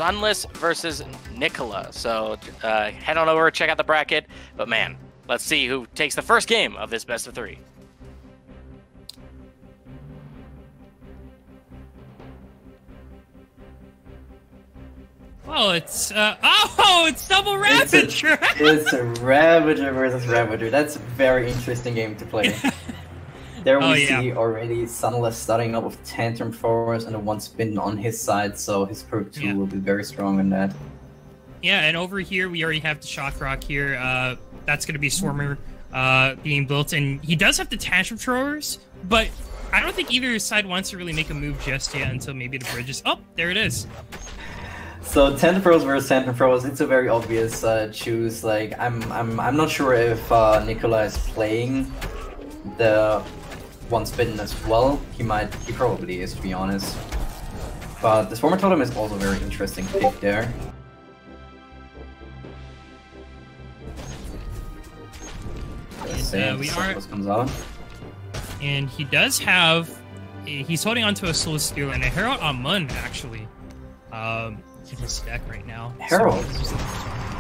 Sunless versus Nicola. So head on over, check out the bracket. But man, let's see who takes the first game of this best of 3. Oh, it's it's double Ravager. It's a Ravager versus Ravager. That's a very interesting game to play. There we see already Sunless starting up with Tantrum Force and a 1-spin on his side, so his perk 2 will be very strong in that. Yeah, and over here we already have the Shock Rock here. That's going to be Swarmer being built, and he does have the Tantrum Throwers, but I don't think either side wants to really make a move just yet until maybe the bridges. Oh, there it is. So Tantrum Throws versus Tantrum Throws, it's a very obvious choose. Like I'm not sure if Nicola is playing the 1-spin as well. He probably is, to be honest. But the Swarmer Totem is also a very interesting pick there. Comes out. And he does have, he's holding onto a Soul Steal and a Herald Amun actually. In his deck right now. Herald. So,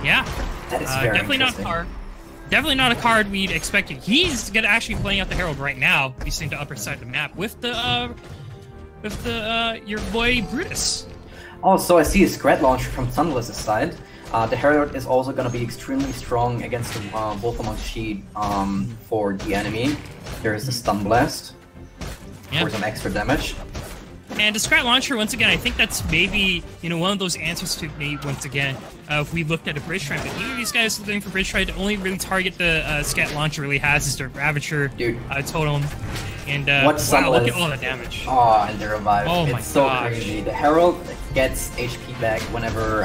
yeah. That is very definitely not a card. Definitely not a card we'd expected. He's gonna actually playing out the Herald right now. He's seeing the upper side of the map with the your boy Brutus. Oh, so I see a Scrat Launcher from Sunless' side. The Herald is also gonna be extremely strong against the Wolfamon Sheet for the enemy. There is the Stun Blast for some extra damage. And the Scrat Launcher, once again, I think that's maybe, one of those answers to me, once again, if we looked at a Bridge Strike. But either of these guys looking for Bridge Strike to only really target the Scrat Launcher really has is the Ravager Totem. And wow, look at all the damage. Oh, and the Revive. Oh it's so crazy. The Herald gets HP back whenever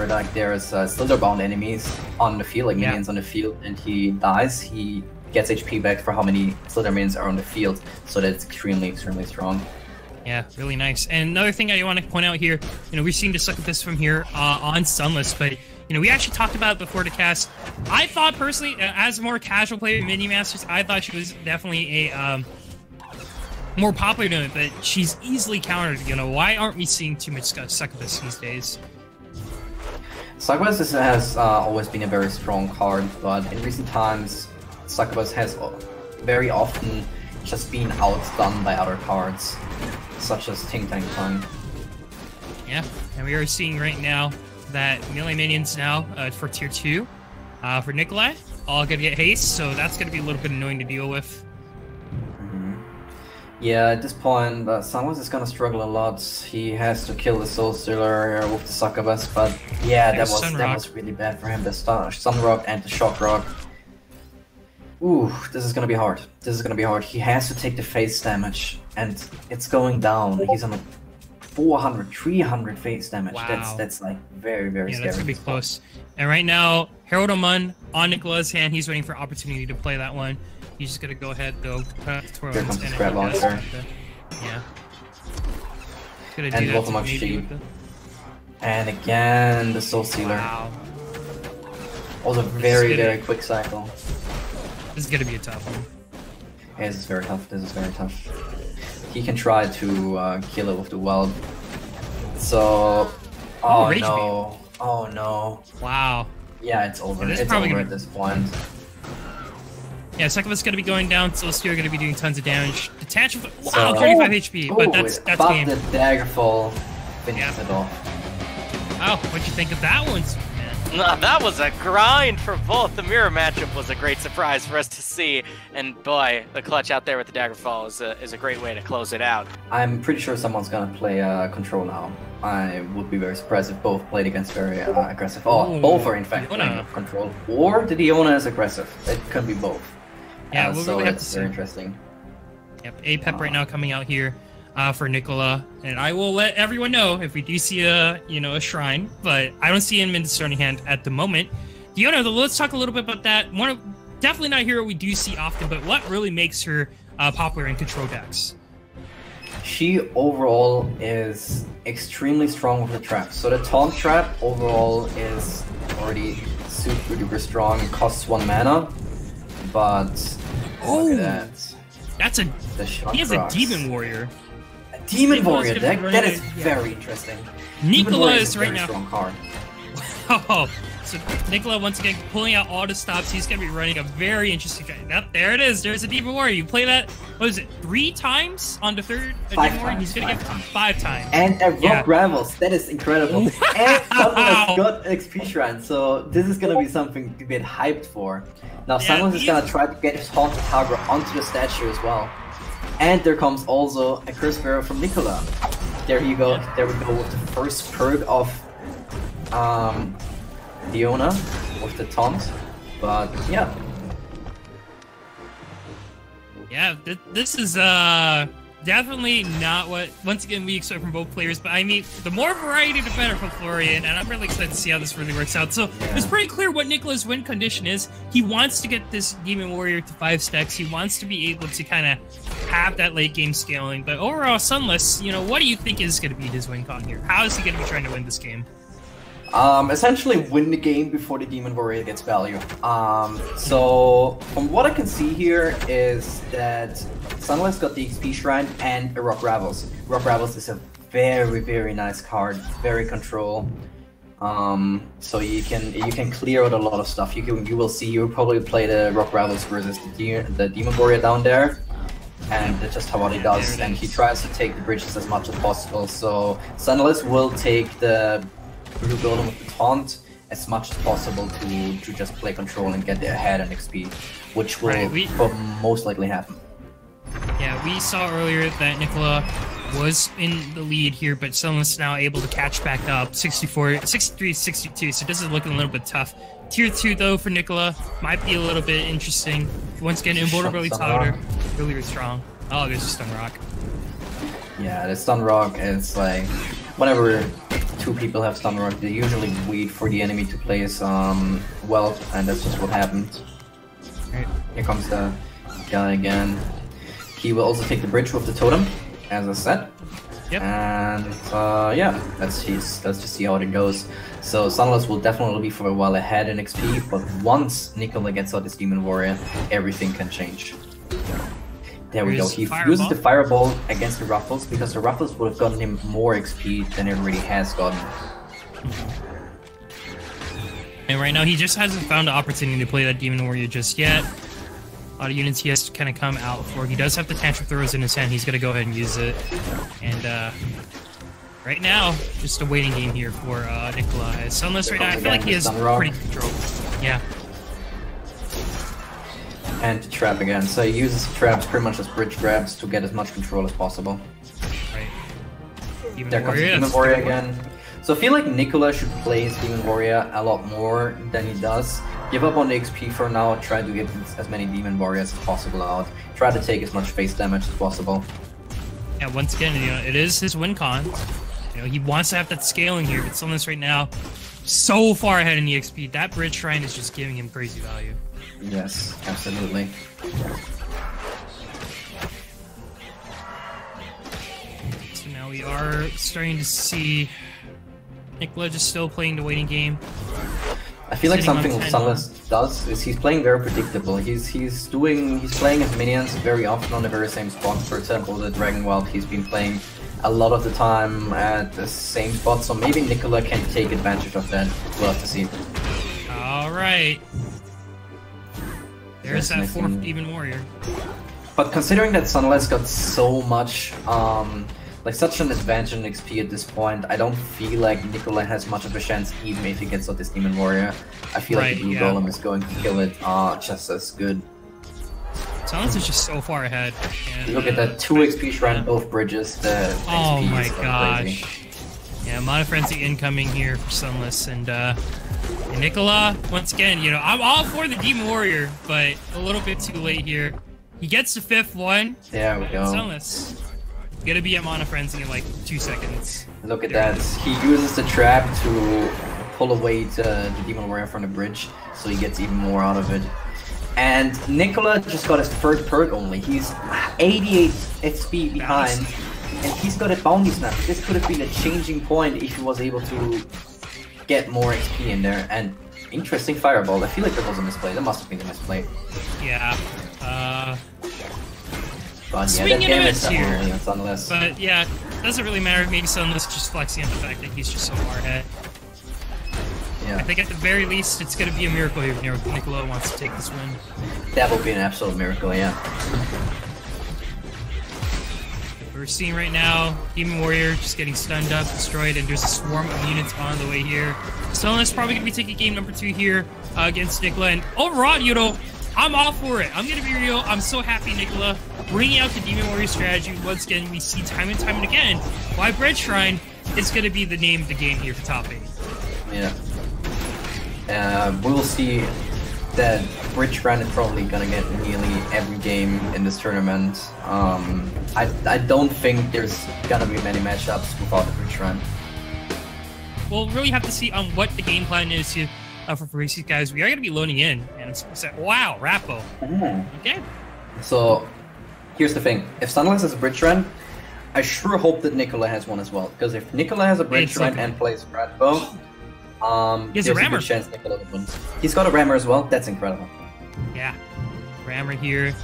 like there's Slitherbound enemies on the field, like minions on the field, and he dies, he gets HP back for how many Slither minions are on the field. So that's extremely, extremely strong. Yeah, really nice. And another thing I want to point out here, we're seeing the Succubus from here on Sunless, but we actually talked about it before the cast. I thought personally, as a more casual player in Mini Masters, I thought she was definitely a more popular than it, but she's easily countered. Why aren't we seeing too much Succubus these days? Succubus has always been a very strong card, but in recent times, Succubus has very often just been outdone by other cards, such as Ting Tang Tang. Yeah, and we are seeing right now that melee minions now for tier 2 for Nikolai, all gonna get haste, so that's gonna be a little bit annoying to deal with. Yeah, at this point, Sunless is gonna struggle a lot. He has to kill the Soul Stealer with the Succubus, but yeah, that was really bad for him. The Sun Rock and the Shock Rock. Ooh, this is gonna be hard. This is gonna be hard. He has to take the face damage, and it's going down. He's on a 400, 300 face damage. Wow. That's like very, very scary. That's gonna be close. And right now, Herald Amun on Nicola's hand. He's waiting for opportunity to play that one. He's just gonna go ahead, though. Here comes the Scrap Launcher. Yeah. And Wolfamon Sheep. And again, the Soul Stealer. Wow. Also very, very quick cycle. This is gonna be a tough one. Yeah, this is very tough. This is very tough. He can try to kill it with the Weld. So, oh no, oh no. Wow. Yeah, it's over. It's over at this point. Yeah, Succubus is gonna be going down. Soul Stealer gonna be doing tons of damage. Detachment. Wow, 35 HP. But that's game. The Daggerfall finishes it off. Wow, what'd you think of that one? That was a grind for both. The mirror matchup was a great surprise for us to see, and boy, the clutch out there with the Daggerfall is a great way to close it out. I'm pretty sure someone's gonna play Control now. I would be very surprised if both played against very aggressive. Oh, both are in fact playing Control, or the Diona is aggressive. It could be both. Yeah, we'll so really have to that's see. Very interesting. Yep, APEP right now coming out here for Nicola, and I will let everyone know if we do see a shrine, but I don't see him in the starting hand at the moment. Diona, let's talk a little bit about that. Definitely not a hero we do see often, but what really makes her popular in Control decks? She overall is extremely strong with the trap. So the Taunt Trap overall is already super duper strong. It costs 1 mana, but look at that. That's he has a Demon Warrior. Demon Warrior deck? That is very interesting. Nicola is right very now. Strong card. Oh, so Nicola once again pulling out all the stops. He's gonna be running a very interesting deck. There it is. There's a Demon Warrior. You play that. What is it? 3 times on the third Demon Warrior. He's gonna get 5 times. And a Rock Ravels. That is incredible. And Sunless got XP Shrine, so this is gonna be something to get hyped for. Now Sunless is gonna try to get his Haunted Tower onto the statue as well. And there comes also a Curse Bearer from Nicola. There you go. There we go with the first perk of Diona with the taunt. But yeah. Yeah, this is definitely not what, once again, we expect from both players. But I mean, the more variety, the better for Florian, and I'm really excited to see how this really works out. So it's pretty clear what Nicola's win condition is. He wants to get this Demon Warrior to 5 stacks. He wants to be able to kind of have that late game scaling. But overall, Sunless, you know, what do you think is going to be his win con here? How is he going to be trying to win this game? Essentially win the game before the Demon Warrior gets value. So from what I can see here is that Sunless got the XP Shrine and a Rock Ravels. Rock Ravels is a very, very nice card, very control. So you can clear out a lot of stuff. You will see you probably play the Rock Ravels versus the Demon Warrior down there. And that's just what he does, and he tries to take the bridges as much as possible. So Sunless will take the Blue Golem with the taunt as much as possible to just play control and get ahead in XP, which will most likely happen. Yeah, we saw earlier that Nicola was in the lead here, but Sunless now able to catch back up 63-62, so this is looking a little bit tough. Tier 2 though for Nicola might be a little bit interesting. Once again, Invulnerability Tower, really strong. Oh, there's a Stun Rock. Yeah, the Stun Rock is like, whenever 2 people have Stun Rock, they usually wait for the enemy to place well, and that's just what happened. Right. Here comes the guy again. He will also take the bridge with the totem, as I said. Yep. And yeah, let's just see how it goes. So Sunless will definitely be for a while ahead in XP, but once Nicola gets out this Demon Warrior, everything can change. There we go. He uses the Fireball against the Ruffles because the Ruffles would have gotten him more XP than it already has gotten. And right now, he just hasn't found the opportunity to play that Demon Warrior just yet. A lot of units he has to kind of come out for. He does have the Tantrum Throws in his hand. He's going to go ahead and use it. And right now, just a waiting game here for Nicola. Sunless right now, I feel like he has pretty control. Yeah. And to trap again. So he uses traps pretty much as bridge grabs to get as much control as possible. Right. There comes Demon Warrior again. So I feel like Nicola should play his Demon Warrior a lot more than he does. Give up on the XP for now, try to get as many Demon Warriors as possible out. Try to take as much face damage as possible. Yeah, once again, you know, it is his win con. You know, he wants to have that scaling here, but Sunless right now, so far ahead in the XP. That Bridge Shrine is just giving him crazy value. Yes, absolutely. So now we are starting to see Nicola just still playing the waiting game. I feel like something Sunless does is he's playing very predictable. He's playing his minions very often on the very same spot. For example, the Dragon Wild, he's been playing a lot of the time at the same spot, so maybe Nicola can take advantage of that. We'll have to see. Alright. There's that 4th Demon Warrior. But considering that Sunless got so much like such an advantage in XP at this point, I don't feel like Nicola has much of a chance even if he gets out this Demon Warrior. I feel like the Blue Golem is going to kill it just as good. Sunless is just so far ahead. And, look at that 2 XP Shrine, both bridges. The oh XP my gosh. crazy. Yeah, Mana Frenzy incoming here for Sunless, and Nicola, once again, you know, I'm all for the Demon Warrior, but a little bit too late here. He gets the 5th one. There we go. Sunless gonna be at Mana Frenzy in like 2 seconds. Look at that. He uses the trap to pull away the Demon Warrior from the bridge, so he gets even more out of it. And Nicola just got his 3rd perk only. He's 88 XP behind, and he's got a Bounty Snap. This could have been a changing point if he was able to get more XP in there. And interesting Fireball. I feel like there was a misplay. There must have been a misplay. Yeah. But yeah, swinging that game a is miss here. definitely on Sunless. But yeah, doesn't really matter. Maybe Sunless just flexing on the fact that he's just so far ahead. Yeah. I think at the very least, it's going to be a miracle here. Nicola wants to take this win. That would be an absolute miracle, yeah. We're seeing right now, Demon Warrior just getting stunned up, destroyed, and there's a swarm of units on the way here. Sunless probably going to be taking game number 2 here against Nicola. And overall, I'm all for it. I'm going to be real. I'm so happy Nicola bringing out the Demon Warrior strategy. Once again, we see time and time and again why Bread Shrine is going to be the name of the game here for top 8. Yeah. We'll see that Bread Shrine is probably gonna get nearly every game in this tournament. I don't think there's gonna be many matchups without the Bread Shrine. We'll really have to see on what the game plan is here for these guys. We are gonna be loading in, and it's wow, Rappo. Okay. So here's the thing: if Sunless has a Bread Shrine, I sure hope that Nicola has one as well. Because if Nicola has a Bread Shrine and plays Rappo, there's a rammer. Good chance Nicola wins. He's got a rammer as well. That's incredible. Yeah, rammer here.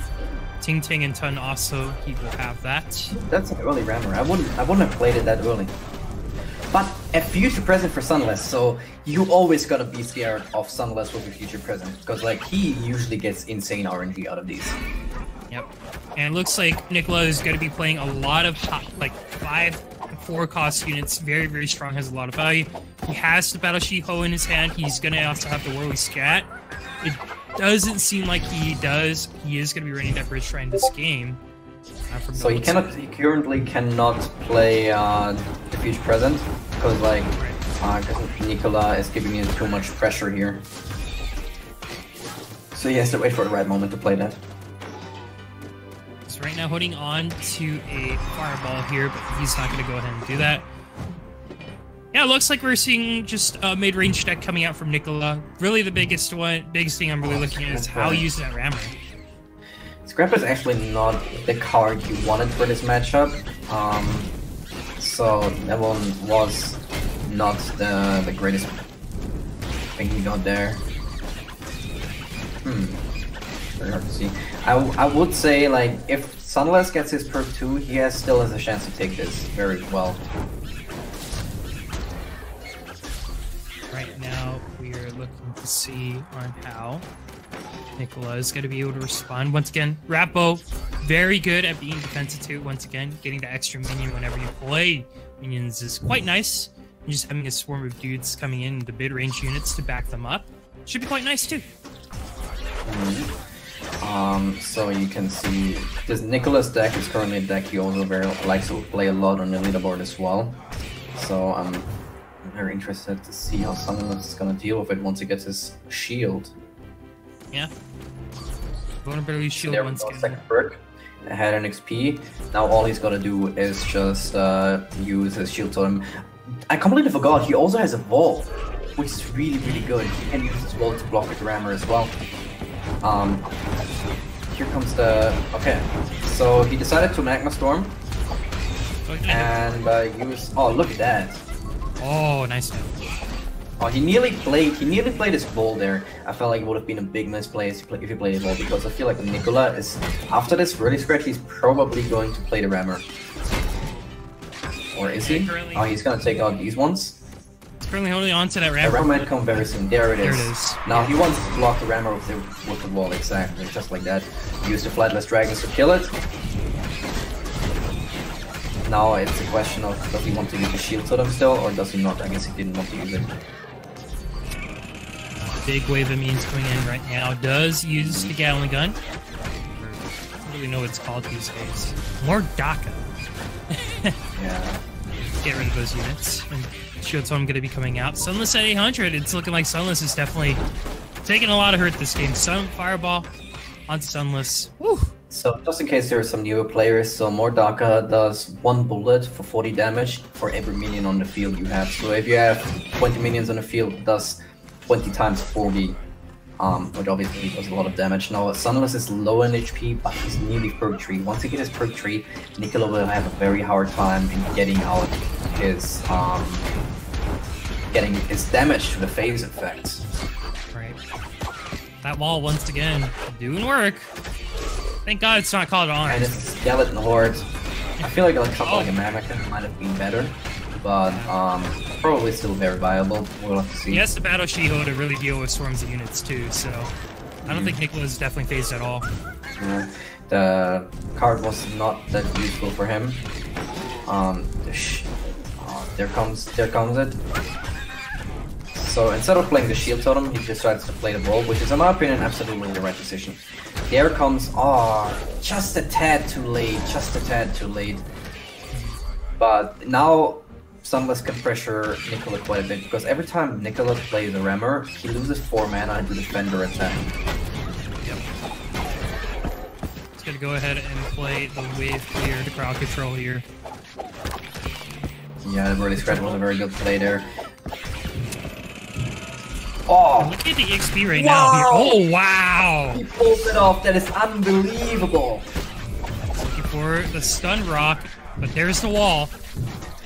Ting Ting and Tun also, he will have that. That's an early rammer. I wouldn't have played it that early. But a future present for Sunless, so you always gotta be scared of Sunless with a future present, because like he usually gets insane RNG out of these. Yep. And it looks like Nicola is going to be playing a lot of like 5-4 cost units. Very, very strong, has a lot of value. He has the Battle She-Ho in his hand. He's going to also have the Whirly Scat. It doesn't seem like he does. He is going to be running that Bread Shrine this game. So he currently cannot play the future present because like Nicola is giving him too much pressure here. So he has to wait for the right moment to play that. So right now holding on to a fireball here, but he's not going to go ahead and do that. Yeah, it looks like we're seeing just a mid-range deck coming out from Nicola. Really the biggest thing I'm really looking at is how he uses that rammer. Scrap is actually not the card you wanted for this matchup. So that one was not the greatest thing he got there. Very hard to see. I would say like if Sunless gets his perk 2, he still has a chance to take this very well. Right now we are looking to see on how Nicola is going to be able to respond. Once again, Rappo, very good at being defensive too. Once again, getting the extra minion whenever you play minions is quite nice. And just having a swarm of dudes coming in the mid-range units to back them up should be quite nice too. So you can see this Nicola's deck is currently a deck he also likes to play a lot on the leaderboard as well. So I'm very interested to see how Sunless is gonna deal with it once he gets his shield. Yeah. Vulnerability shield there once again. Second perk, ahead an XP. Now all he's gotta do is just use his shield totem. I completely forgot, he also has a wall, which is really, really good. He can use his wall to block with the rammer as well. Here comes the... Okay, so he decided to Magma Storm. And use... Oh, look at that. Oh, nice. Oh, he nearly played his ball there. I felt like it would have been a big misplay if he played his ball, because I feel like Nicola is... After this really scratch, he's probably going to play the rammer. Or is he? Oh, he's gonna take out these ones. He's currently holding on to that rammer. The rammer might come very soon. There it is. There it is. Now he wants to block the rammer with the wall, exactly, just like that. Use the Flightless Dragons to kill it. Now it's a question of does he want to use the shield totem still, or does he not? I guess he didn't want to use it. Big wave of minions coming in right now. Does use the Gatling gun. I don't really know what it's called these days. More DACA. Yeah. Get rid of those units. And shield totem going to be coming out. Sunless at 800. It's looking like Sunless is definitely taking a lot of hurt this game. Fireball onto Sunless. Woo! So just in case there are some newer players, so Mordaka does 1 bullet for 40 damage for every minion on the field you have. So if you have 20 minions on the field, it does 20 times 40, which obviously does a lot of damage. Now Sunless is low in HP, but he's nearly perk 3. Once he gets his perk 3, Nicola will have a very hard time in getting out his damage to the phase effect. Right. That wall once again doing work. Thank God it's not called on. And it's a skeleton horde. I feel like something like a Mammoth might have been better, but probably still very viable. We'll have to see. He has the Battle Shiho to really deal with swarms of units too, so I don't think Nicola's definitely phased at all. The card was not that useful for him. There comes it. So instead of playing the shield totem, he decides to play the roll, which is in my opinion absolutely the right decision. There comes, just a tad too late, But now Sunless can pressure Nicola quite a bit, because every time Nicola plays a rammer, he loses 4 mana into Defender attack. Yep. He's gonna go ahead and play the wave clear to crowd control here. Yeah, the Burly Scratch was a very good play there. Oh! Look at the XP right now. Oh, wow! He pulls it off. That is unbelievable. Looking for the stun rock, but there's the wall.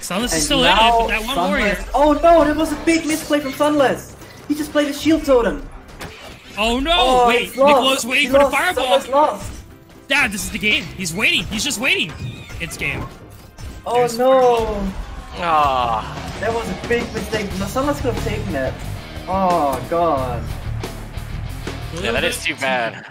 Sunless is still in it, now but that one warrior. Oh no, that was a big misplay from Sunless. He just played a shield totem. Oh no! Wait, Nicola's waiting for the fireball. Sunless lost. Dad, this is the game. He's waiting. He's just waiting. It's game. Oh There's no! Ah, That was a big mistake. No, Sunless could have taken that. Oh god. yeah, that is too bad.